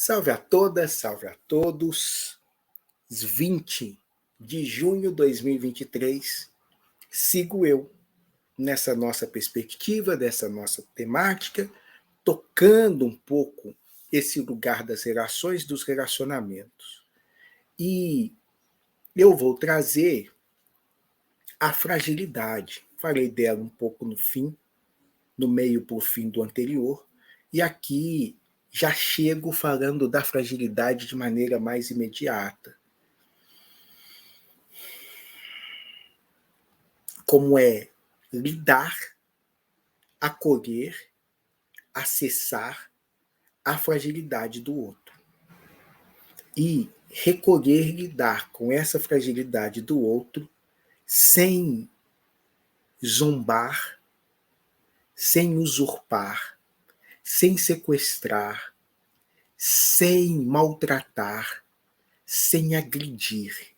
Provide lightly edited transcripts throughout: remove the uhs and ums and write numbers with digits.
Salve a todas, salve a todos. 20 de junho de 2023, sigo eu nessa nossa perspectiva, dessa nossa temática, tocando um pouco esse lugar das relações, dos relacionamentos. E eu vou trazer a fragilidade. Falei dela um pouco no fim, no meio para o fim do anterior, e aqui já chego falando da fragilidade de maneira mais imediata. Como é lidar, acolher, acessar a fragilidade do outro. E recolher, lidar com essa fragilidade do outro sem zombar, sem usurpar, sem sequestrar, sem maltratar, sem agredir.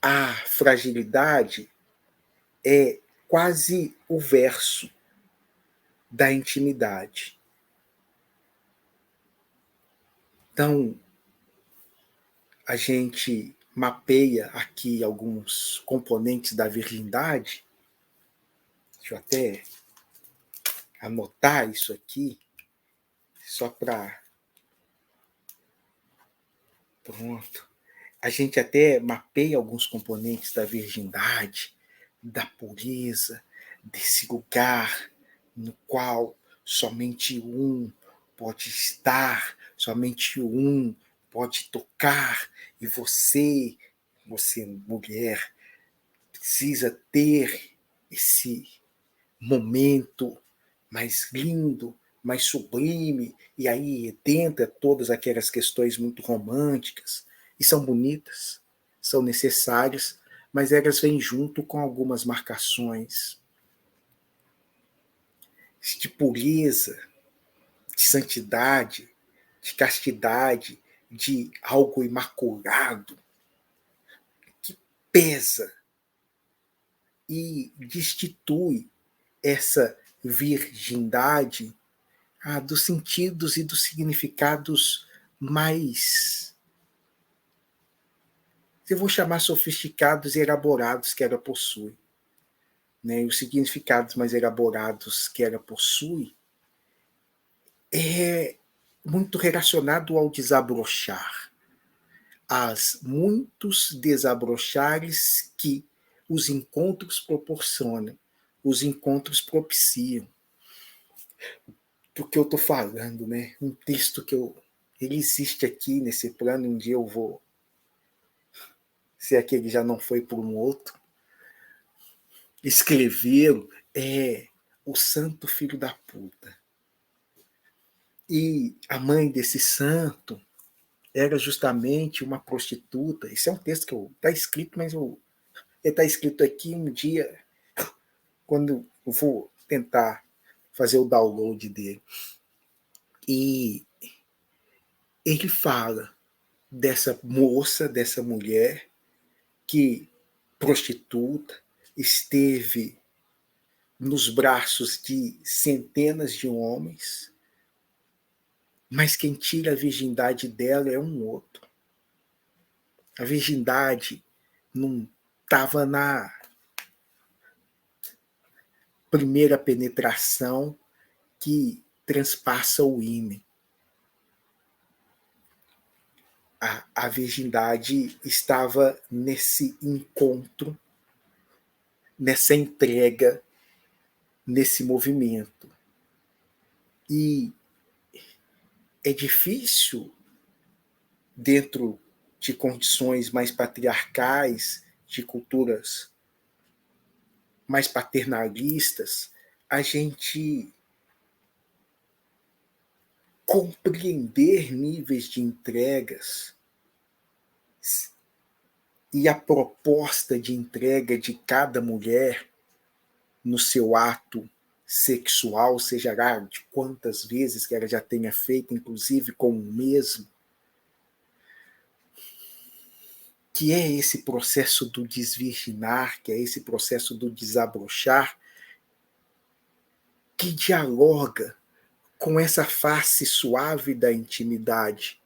A fragilidade é quase o verso da intimidade. Então, a gente mapeia aqui alguns componentes da virgindade. Deixa eu até anotar isso aqui, só para... Pronto. A gente até mapeia alguns componentes da virgindade, da pureza, desse lugar no qual somente um pode estar, somente um pode tocar, e você mulher, precisa ter esse momento mais lindo, mais sublime, e aí entra todas aquelas questões muito românticas, e são bonitas, são necessárias, mas elas vêm junto com algumas marcações de pureza, de santidade, de castidade, de algo imaculado, que pesa e destitui essa virgindade dos sentidos e dos significados mais, eu vou chamar, sofisticados e elaborados que ela possui. Né? E os significados mais elaborados que ela possui é muito relacionado ao desabrochar, aos muitos desabrochares que os encontros proporcionam, os encontros propiciam. Do que eu estou falando, né? Um texto que ele existe aqui nesse plano, um dia eu vou, se é que ele já não foi por um outro, escrevê-lo, é o Santo Filho da Puta. E a mãe desse santo era justamente uma prostituta. Esse é um texto que está escrito, mas ele está escrito aqui um dia, quando eu vou tentar fazer o download dele. E ele fala dessa moça, dessa mulher, que prostituta, esteve nos braços de centenas de homens, mas quem tira a virgindade dela é um outro. A virgindade não estava na primeira penetração que transpassa o ímã. A virgindade estava nesse encontro, nessa entrega, nesse movimento. E é difícil, dentro de condições mais patriarcais, de culturas mais paternalistas, a gente compreender níveis de entregas e a proposta de entrega de cada mulher no seu ato sexual, seja lá de quantas vezes que ela já tenha feito, inclusive com o mesmo, que é esse processo do desvirginar, que é esse processo do desabrochar, que dialoga com essa face suave da intimidade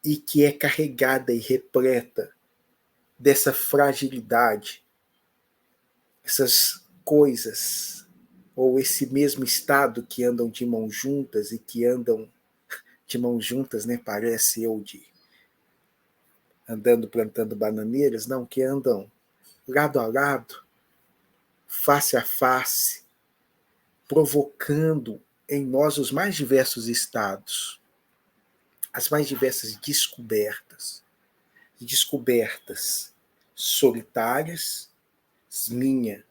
e que é carregada e repleta dessa fragilidade, essas coisas, ou esse mesmo estado que andam de mãos juntas e que andam de mãos juntas, né? Parece eu de andando plantando bananeiras, não, que andam lado a lado, face a face, provocando em nós os mais diversos estados, as mais diversas descobertas solitárias, minha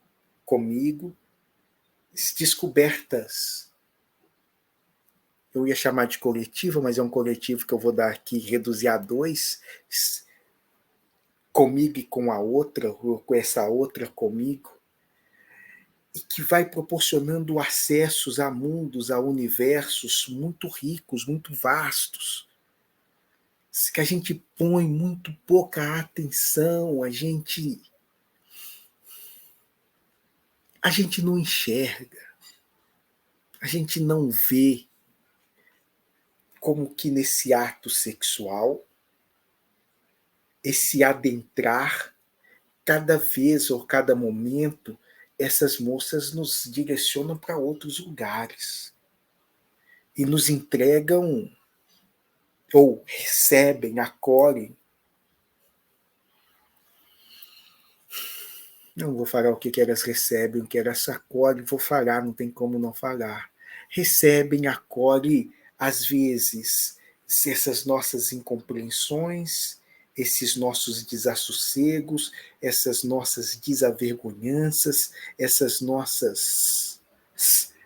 comigo, descobertas, eu ia chamar de coletiva, mas é um coletivo que eu vou dar aqui, reduzir a 2, comigo e com a outra, ou com essa outra comigo, e que vai proporcionando acessos a mundos, a universos muito ricos, muito vastos, que a gente põe muito pouca atenção, a gente não enxerga, a gente não vê como que nesse ato sexual, esse adentrar, cada vez ou cada momento, essas moças nos direcionam para outros lugares e nos entregam ou recebem, acolhem. Não vou falar o que elas recebem, o que elas acolhem, vou falar, não tem como não falar. Recebem, acolhem, às vezes, essas nossas incompreensões, esses nossos desassossegos, essas nossas desavergonhanças, essas nossas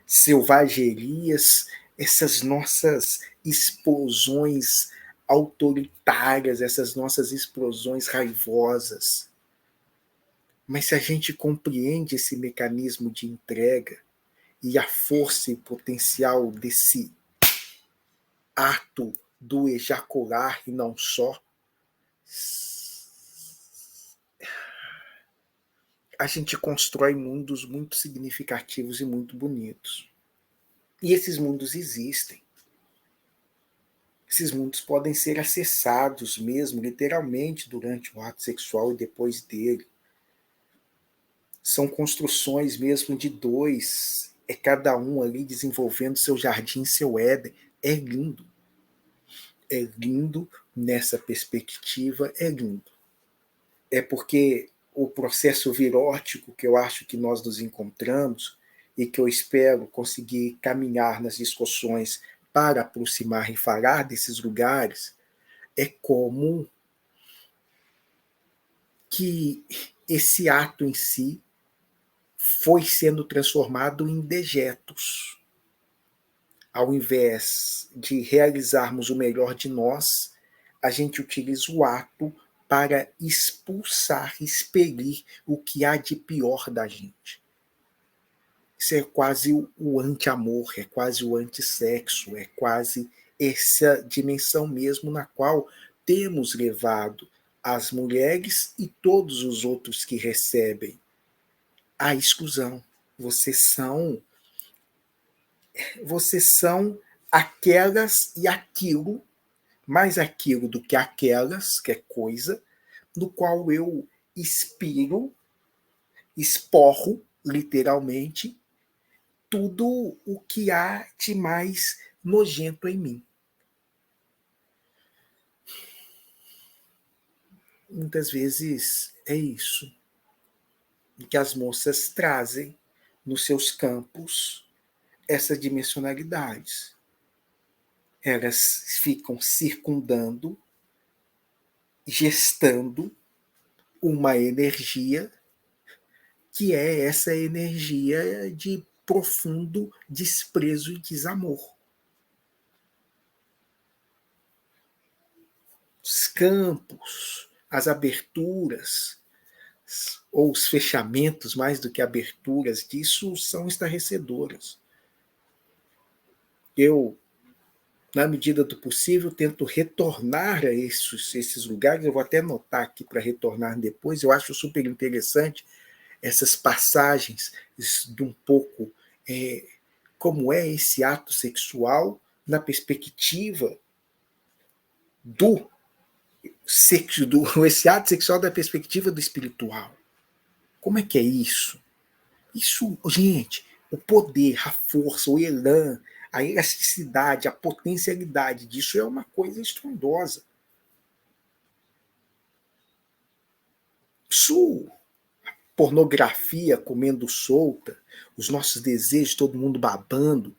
selvagerias, essas nossas explosões autoritárias, essas nossas explosões raivosas. Mas se a gente compreende esse mecanismo de entrega e a força e potencial desse ato do ejacular e não só, a gente constrói mundos muito significativos e muito bonitos. E esses mundos existem. Esses mundos podem ser acessados mesmo, literalmente, durante o ato sexual e depois dele. São construções mesmo de dois, é cada um ali desenvolvendo seu jardim, seu Éden. É lindo. É lindo nessa perspectiva, é lindo. É porque o processo virótico que eu acho que nós nos encontramos e que eu espero conseguir caminhar nas discussões para aproximar e falar desses lugares, é como que esse ato em si foi sendo transformado em dejetos. Ao invés de realizarmos o melhor de nós, a gente utiliza o ato para expulsar, expelir o que há de pior da gente. Isso é quase o anti-amor, é quase o anti-sexo, é quase essa dimensão mesmo na qual temos levado as mulheres e todos os outros que recebem a exclusão. Vocês são aquelas e aquilo, mais aquilo do que aquelas, que é coisa, no qual eu expiro, esporro, literalmente, tudo o que há de mais nojento em mim. Muitas vezes é isso que as moças trazem nos seus campos, essas dimensionalidades. Elas ficam circundando, gestando uma energia que é essa energia de profundo desprezo e desamor. Os campos, as aberturas, ou os fechamentos, mais do que aberturas disso, são estarrecedoras. Eu, na medida do possível, tento retornar a esses lugares. Eu vou até anotar aqui para retornar depois. Eu acho super interessante essas passagens de um pouco como é esse ato sexual na perspectiva do sexo, esse ato sexual da perspectiva do espiritual. Como é que é isso? Isso, gente, o poder, a força, o elan, a elasticidade, a potencialidade disso é uma coisa estrondosa. Isso, pornografia comendo solta, os nossos desejos, todo mundo babando,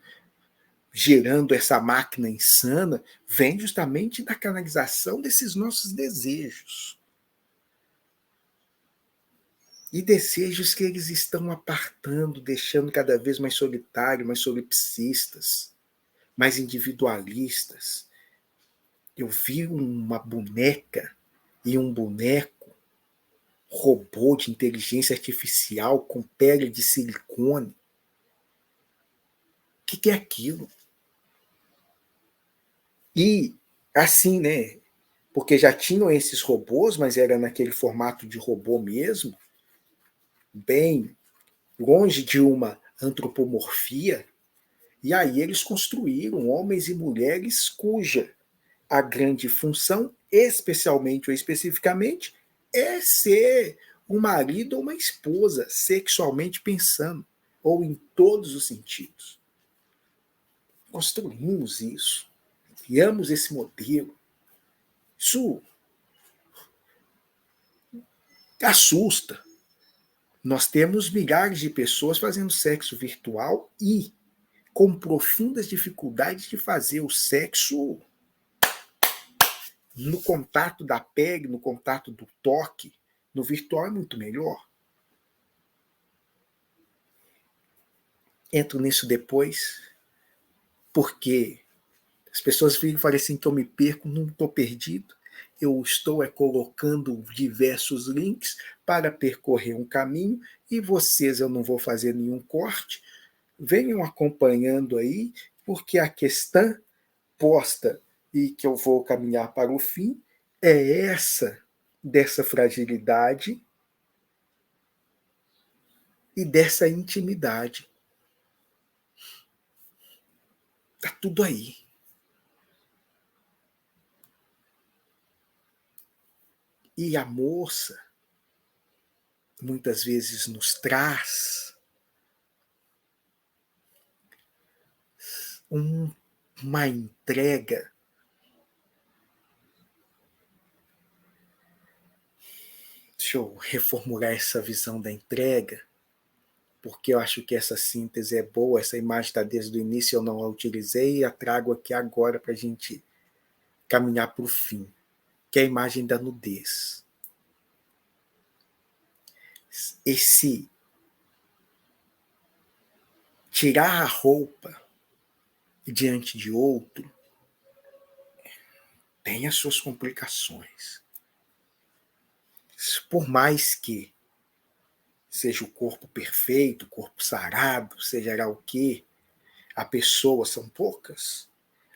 gerando essa máquina insana, vem justamente da canalização desses nossos desejos. E desejos que eles estão apartando, deixando cada vez mais solitários, mais solipsistas, mais individualistas. Eu vi uma boneca e um boneco, robô de inteligência artificial com pele de silicone. O que é aquilo? E assim, né? Porque já tinham esses robôs, mas era naquele formato de robô mesmo, bem longe de uma antropomorfia. E aí eles construíram homens e mulheres cuja a grande função, especialmente ou especificamente, é ser um marido ou uma esposa, sexualmente pensando, ou em todos os sentidos. Construímos isso, criamos esse modelo. Isso assusta. Nós temos milhares de pessoas fazendo sexo virtual e com profundas dificuldades de fazer o sexo no contato da pele, no contato do toque. No virtual é muito melhor. Entro nisso depois, porque as pessoas ficam falando assim que eu me perco, não estou perdido. Eu estou colocando diversos links para percorrer um caminho e vocês, eu não vou fazer nenhum corte, venham acompanhando aí, porque a questão posta e que eu vou caminhar para o fim é essa, dessa fragilidade e dessa intimidade. Está tudo aí. E a moça muitas vezes nos traz uma entrega deixa eu reformular essa visão da entrega, porque eu acho que essa síntese é boa, essa imagem está desde o início, eu não a utilizei e a trago aqui agora para a gente caminhar para o fim, que é a imagem da nudez. Esse tirar a roupa diante de outro tem as suas complicações. Por mais que seja o corpo perfeito, o corpo sarado, seja lá o que, a pessoa são poucas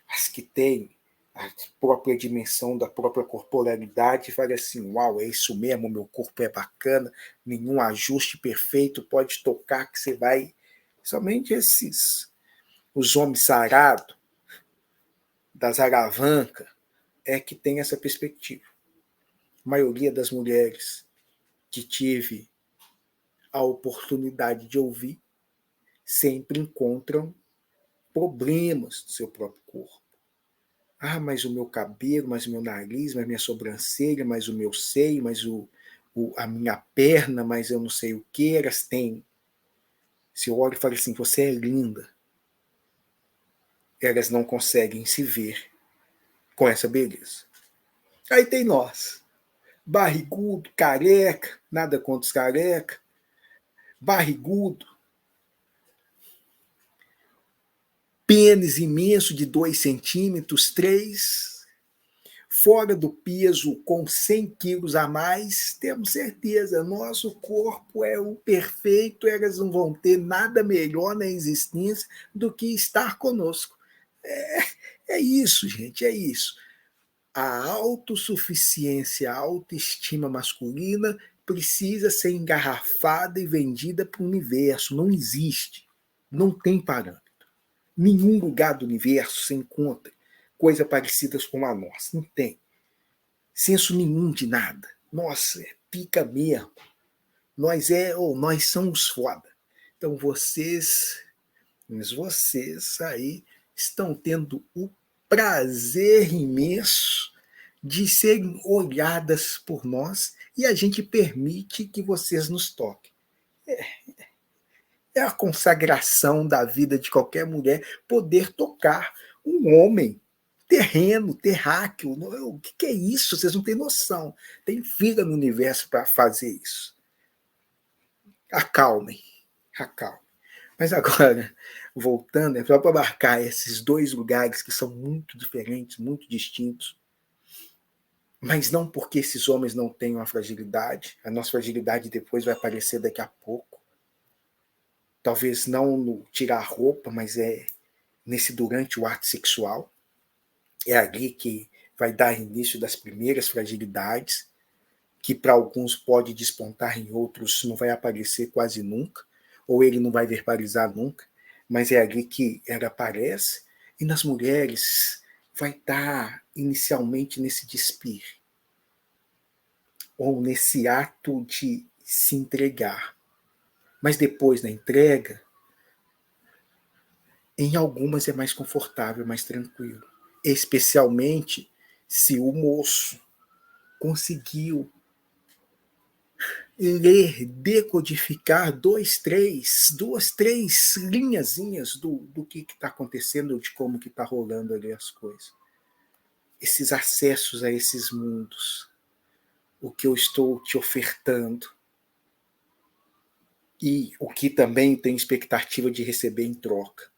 as que têm a própria dimensão da própria corporalidade e fala assim, uau, é isso mesmo, meu corpo é bacana, nenhum ajuste perfeito pode tocar que você vai... Somente os homens sarados, das aravancas, é que tem essa perspectiva. A maioria das mulheres que tive a oportunidade de ouvir sempre encontram problemas do seu próprio corpo. Ah, mas o meu cabelo, mas o meu nariz, mas minha sobrancelha, mas o meu seio, mas a minha perna, mas eu não sei o que, elas têm. Se eu olho e falo assim, você é linda, elas não conseguem se ver com essa beleza. Aí tem nós, barrigudo, careca, nada contra os careca, barrigudo, pênis imenso de 2 centímetros, 3, fora do peso, com 100 quilos a mais, temos certeza, nosso corpo é o perfeito, elas não vão ter nada melhor na existência do que estar conosco. É isso, gente, é isso. A autossuficiência, a autoestima masculina precisa ser engarrafada e vendida para o universo. Não existe. Não tem parâmetro. Nenhum lugar do universo se encontra coisa parecidas com a nossa. Não tem. Senso nenhum de nada. Nossa, é pica mesmo. Nós somos foda. Então vocês aí estão tendo o prazer imenso de serem olhadas por nós e a gente permite que vocês nos toquem. É a consagração da vida de qualquer mulher poder tocar um homem terreno, terráqueo. O que é isso? Vocês não têm noção. Tem vida no universo para fazer isso. Acalmem, acalmem. Mas agora, voltando, é só para marcar esses dois lugares que são muito diferentes, muito distintos, mas não porque esses homens não tenham a fragilidade, a nossa fragilidade depois vai aparecer daqui a pouco, talvez não no tirar a roupa, mas é nesse durante o ato sexual, é ali que vai dar início das primeiras fragilidades, que para alguns pode despontar, em outros não vai aparecer quase nunca, ou ele não vai verbalizar nunca, mas é ali que ela aparece, e nas mulheres vai estar inicialmente nesse despir, ou nesse ato de se entregar. Mas depois da entrega, em algumas é mais confortável, mais tranquilo. Especialmente se o moço conseguiu ler, decodificar duas, três linhazinhas do que está acontecendo, de como que está rolando ali as coisas. Esses acessos a esses mundos, o que eu estou te ofertando e o que também tem expectativa de receber em troca.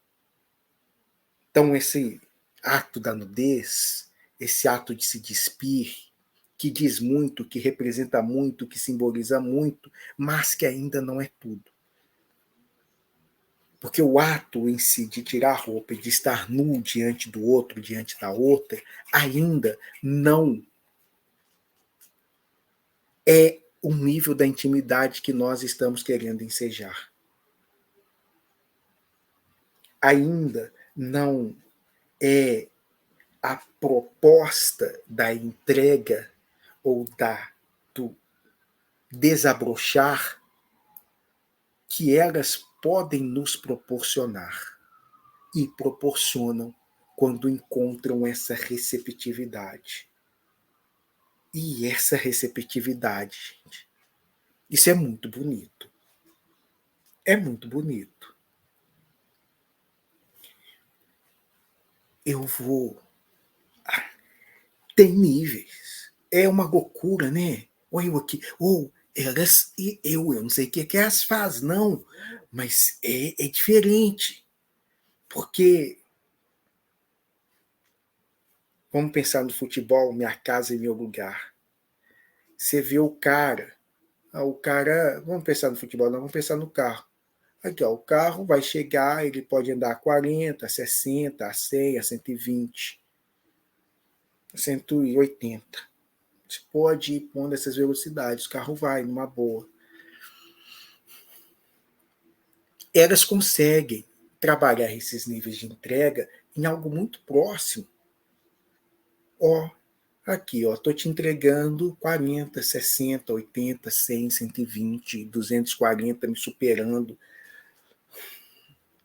Então esse ato da nudez, esse ato de se despir, que diz muito, que representa muito, que simboliza muito, mas que ainda não é tudo. Porque o ato em si de tirar a roupa e de estar nu diante do outro, diante da outra, ainda não é o nível da intimidade que nós estamos querendo ensejar. Ainda não é a proposta da entrega ou do desabrochar que elas podem nos proporcionar e proporcionam quando encontram essa receptividade. E essa receptividade, gente, isso é muito bonito. É muito bonito. Eu vou. Tem níveis. É uma loucura, né? Olha eu aqui. Ou elas. Eu não sei o que elas fazem, não. Mas é diferente. Porque. Vamos pensar no futebol, minha casa e meu lugar. Você vê o cara. O cara. Vamos pensar no futebol, não, vamos pensar no carro. Aqui, ó, o carro vai chegar, ele pode andar a 40, a 60, a 100, a 120, a 180. Você pode ir pondo essas velocidades, o carro vai numa boa. Elas conseguem trabalhar esses níveis de entrega em algo muito próximo. Ó, aqui, ó, tô te entregando 40, 60, 80, 100, 120, 240, me superando.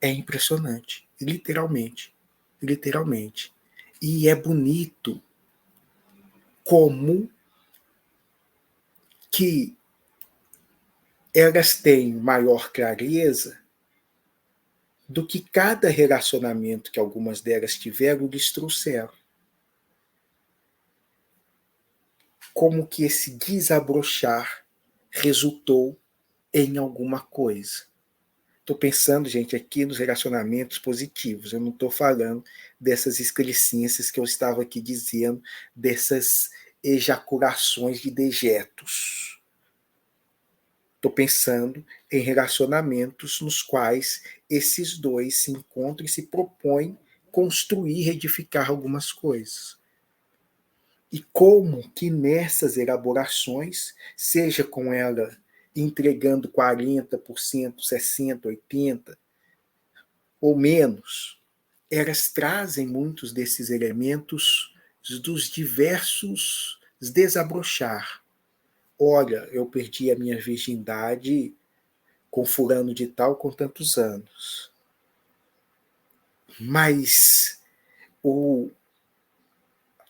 É impressionante, literalmente, literalmente. E é bonito como que elas têm maior clareza do que cada relacionamento que algumas delas tiveram lhes trouxeram. Como que esse desabrochar resultou em alguma coisa. Estou pensando, gente, aqui nos relacionamentos positivos. Eu não estou falando dessas excrescências que eu estava aqui dizendo, dessas ejaculações de dejetos. Estou pensando em relacionamentos nos quais esses dois se encontram e se propõem construir, edificar algumas coisas. E como que nessas elaborações, seja com ela entregando 40%, 60%, 80% ou menos, elas trazem muitos desses elementos dos diversos desabrochar. Olha, eu perdi a minha virgindade com fulano de tal com tantos anos. Mas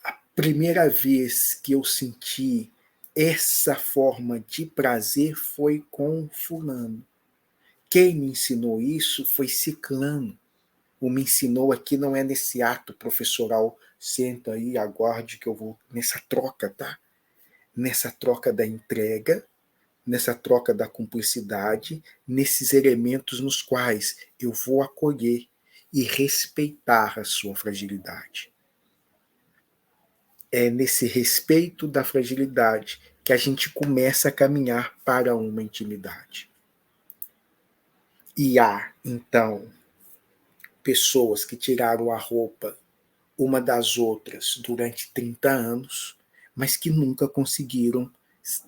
a primeira vez que eu senti essa forma de prazer foi com fulano. Quem me ensinou isso foi ciclano. O me ensinou aqui não é nesse ato professoral, senta aí, aguarde que eu vou nessa troca, tá? Nessa troca da entrega, nessa troca da cumplicidade, nesses elementos nos quais eu vou acolher e respeitar a sua fragilidade. É nesse respeito da fragilidade que a gente começa a caminhar para uma intimidade. E há, então, pessoas que tiraram a roupa uma das outras durante 30 anos, mas que nunca conseguiram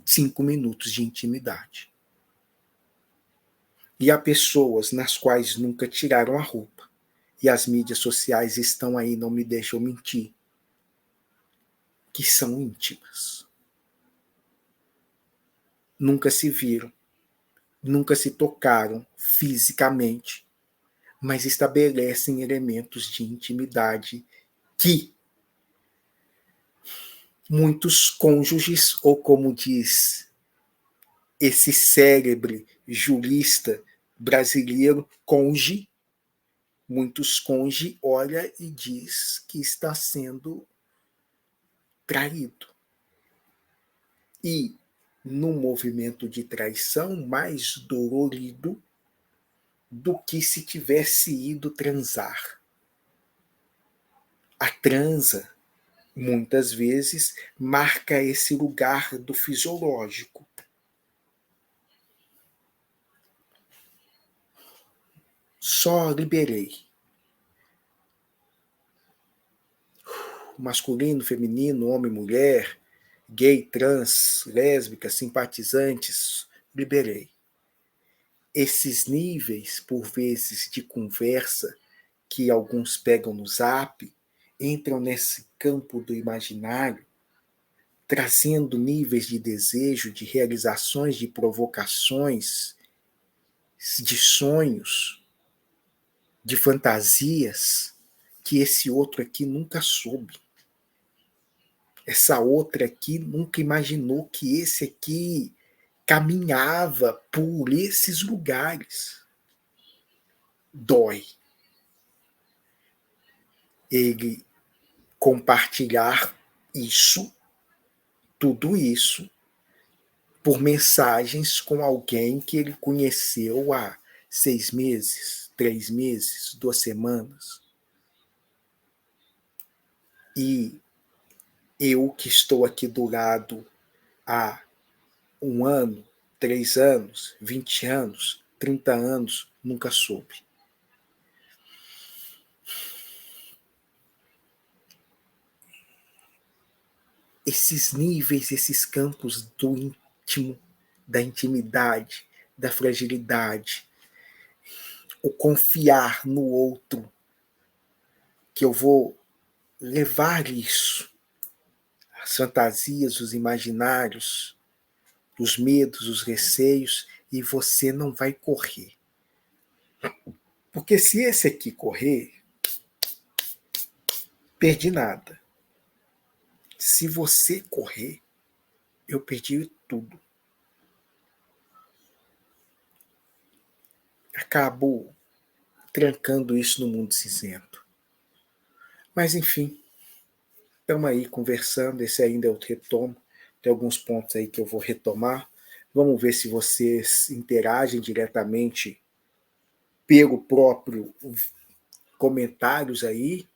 5 minutos de intimidade. E há pessoas nas quais nunca tiraram a roupa. E as mídias sociais estão aí, não me deixam mentir, que são íntimas. Nunca se viram, nunca se tocaram fisicamente, mas estabelecem elementos de intimidade que muitos cônjuges, ou como diz esse célebre jurista brasileiro, conge, muitos conge olha e diz que está sendo traído. E num movimento de traição mais dolorido do que se tivesse ido transar. A transa, muitas vezes, marca esse lugar do fisiológico. Só liberei. Masculino, feminino, homem, mulher, gay, trans, lésbica, simpatizantes, liberei. Esses níveis, por vezes, de conversa que alguns pegam no Zap, entram nesse campo do imaginário, trazendo níveis de desejo, de realizações, de provocações, de sonhos, de fantasias, que esse outro aqui nunca soube. Essa outra aqui nunca imaginou que esse aqui caminhava por esses lugares. Dói. Ele compartilhar isso, tudo isso, por mensagens com alguém que ele conheceu há 6 meses, 3 meses, 2 semanas. E eu que estou aqui do lado há 1 ano, 3 anos, 20 anos, 30 anos, nunca soube. Esses níveis, esses campos do íntimo, da intimidade, da fragilidade, o confiar no outro, que eu vou levar isso, as fantasias, os imaginários, os medos, os receios, e você não vai correr. Porque se esse aqui correr, perdi nada. Se você correr, eu perdi tudo. Acabo trancando isso no mundo cinzento. Mas, enfim, estamos aí conversando. Esse ainda eu retomo. Tem alguns pontos aí que eu vou retomar. Vamos ver se vocês interagem diretamente pelo próprio comentários aí,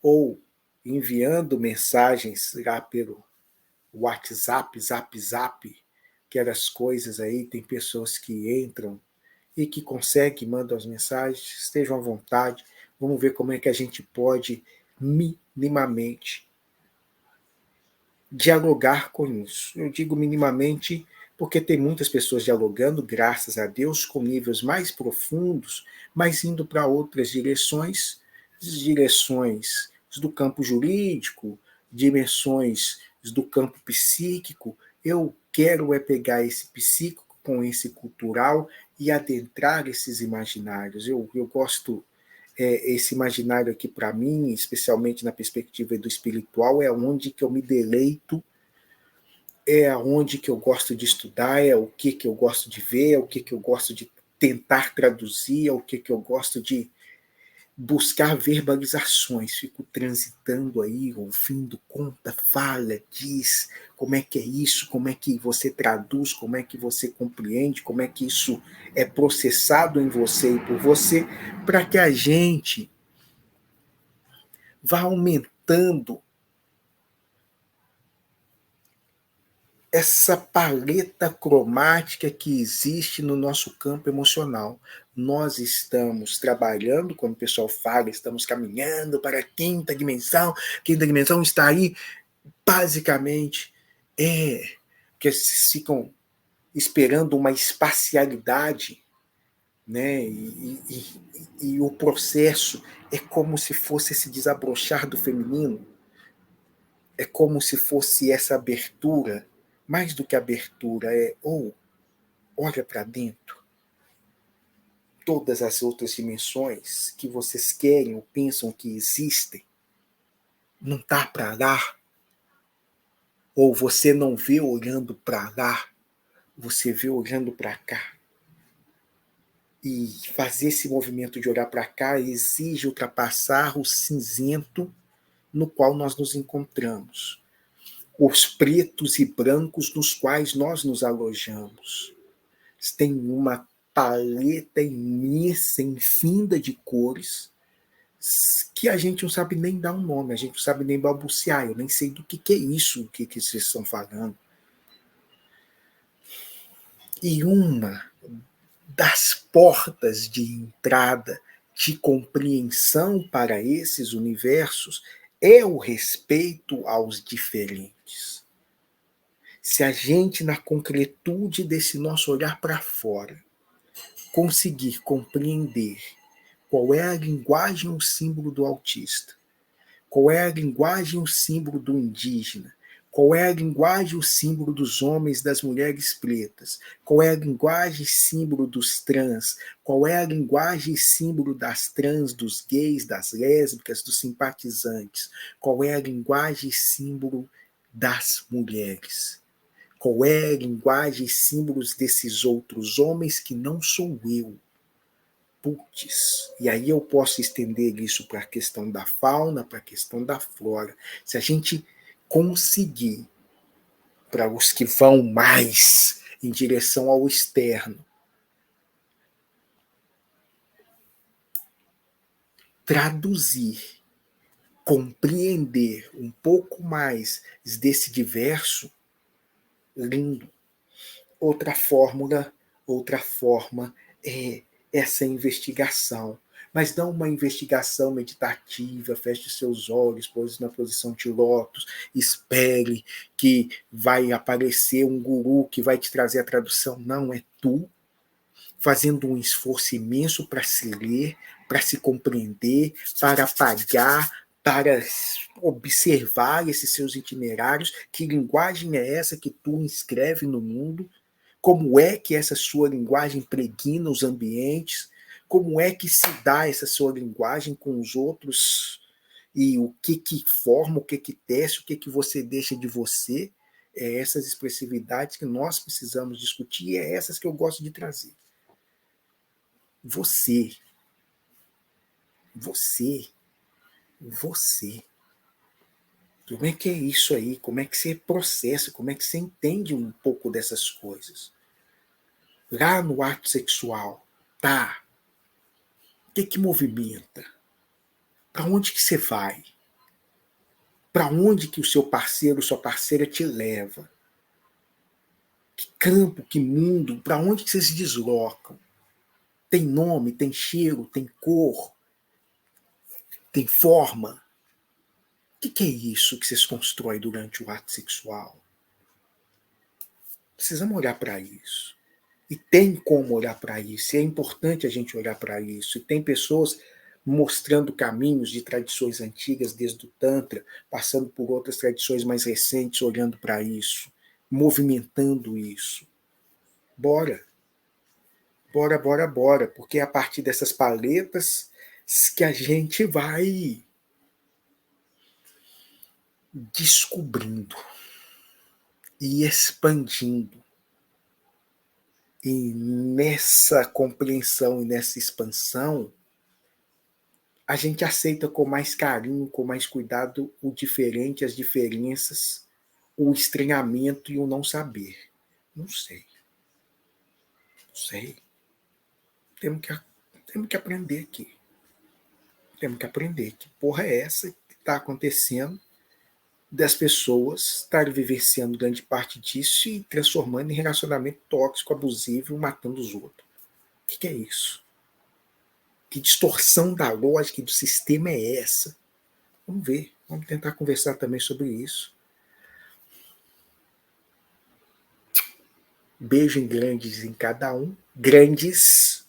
ou enviando mensagens lá pelo WhatsApp, Zap, aquelas coisas aí. Tem pessoas que entram e que conseguem, mandam as mensagens, estejam à vontade. Vamos ver como é que a gente pode minimamente dialogar com isso. Eu digo minimamente porque tem muitas pessoas dialogando, graças a Deus, com níveis mais profundos, mas indo para outras direções direções do campo jurídico, dimensões do campo psíquico. Eu quero é pegar esse psíquico com esse cultural e adentrar esses imaginários. Eu gosto, esse imaginário aqui para mim, especialmente na perspectiva do espiritual, é onde que eu me deleito, é onde que eu gosto de estudar, é o que eu gosto de ver, é o que eu gosto de tentar traduzir, é o que eu gosto de buscar verbalizações, fico transitando aí, ouvindo, conta, fala, diz, como é que é isso, como é que você traduz, como é que você compreende, como é que isso é processado em você e por você, para que a gente vá aumentando essa paleta cromática que existe no nosso campo emocional. Nós estamos trabalhando, como o pessoal fala, estamos caminhando para a quinta dimensão. Quinta dimensão está aí, basicamente, que eles ficam esperando uma espacialidade, né? E o processo é como se fosse esse desabrochar do feminino, é como se fosse essa abertura, mais do que abertura, olha para dentro, todas as outras dimensões que vocês querem ou pensam que existem, não está para lá, ou você não vê olhando para lá, você vê olhando para cá. E fazer esse movimento de olhar para cá exige ultrapassar o cinzento no qual nós nos encontramos, os pretos e brancos nos quais nós nos alojamos. Tem uma paleta imensa, infinda de cores, que a gente não sabe nem dar um nome, a gente não sabe nem balbuciar, eu nem sei do que é isso, o que vocês estão falando. E uma das portas de entrada de compreensão para esses universos é o respeito aos diferentes. Se a gente, na concretude desse nosso olhar para fora, conseguir compreender qual é a linguagem, o símbolo do autista, qual é a linguagem, o símbolo do indígena, qual é a linguagem, o símbolo dos homens, das mulheres pretas, qual é a linguagem, símbolo dos trans, qual é a linguagem, símbolo das trans, dos gays, das lésbicas, dos simpatizantes, qual é a linguagem, símbolo das mulheres, qual é a linguagem e símbolos desses outros homens que não sou eu. Putz, e aí eu posso estender isso para a questão da fauna, para a questão da flora. Se a gente conseguir, para os que vão mais em direção ao externo, traduzir, compreender um pouco mais desse diverso, lindo. Outra forma é essa investigação. Mas não uma investigação meditativa, feche seus olhos, pose na posição de lótus, espere que vai aparecer um guru que vai te trazer a tradução. Não, é tu fazendo um esforço imenso para se ler, para se compreender, para apagar, para observar esses seus itinerários, que linguagem é essa que tu inscreve no mundo, como é que essa sua linguagem impregna os ambientes, como é que se dá essa sua linguagem com os outros, e o que forma, o que tece, o que você deixa de você, é essas expressividades que nós precisamos discutir, e é essas que eu gosto de trazer. Você, você, você. Como é que é isso aí? Como é que você processa? Como é que você entende um pouco dessas coisas? Lá no ato sexual, tá? O que movimenta? Para onde que você vai? Para onde que o seu parceiro, sua parceira te leva? Que campo, que mundo? Para onde que vocês se deslocam? Tem nome, tem cheiro, tem cor, tem forma? O que é isso que vocês constroem durante o ato sexual? Precisamos olhar para isso. E tem como olhar para isso. E é importante a gente olhar para isso. E tem pessoas mostrando caminhos de tradições antigas, desde o Tantra, passando por outras tradições mais recentes, olhando para isso, movimentando isso. Bora, bora, bora, bora, porque é a partir dessas paletas que a gente vai descobrindo e expandindo. E nessa compreensão e nessa expansão, a gente aceita com mais carinho, com mais cuidado o diferente, as diferenças, o estranhamento e o não saber. Não sei. Não sei. Temos que aprender aqui. Temos que aprender que porra é essa que está acontecendo das pessoas estarem vivenciando grande parte disso e transformando em relacionamento tóxico, abusivo, matando os outros. O que é isso? Que distorção da lógica e do sistema é essa? Vamos ver, vamos tentar conversar também sobre isso. Beijo em grandes em cada um, grandes,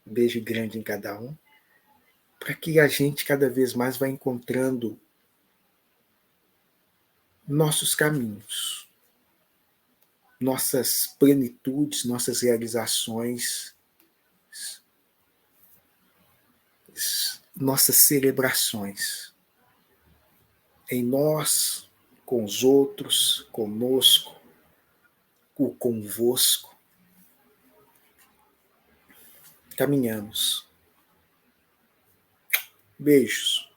beijo grande em cada um, para que a gente cada vez mais vá encontrando nossos caminhos, nossas plenitudes, nossas realizações, nossas celebrações. Em nós, com os outros, conosco, o convosco. Caminhamos. Beijos.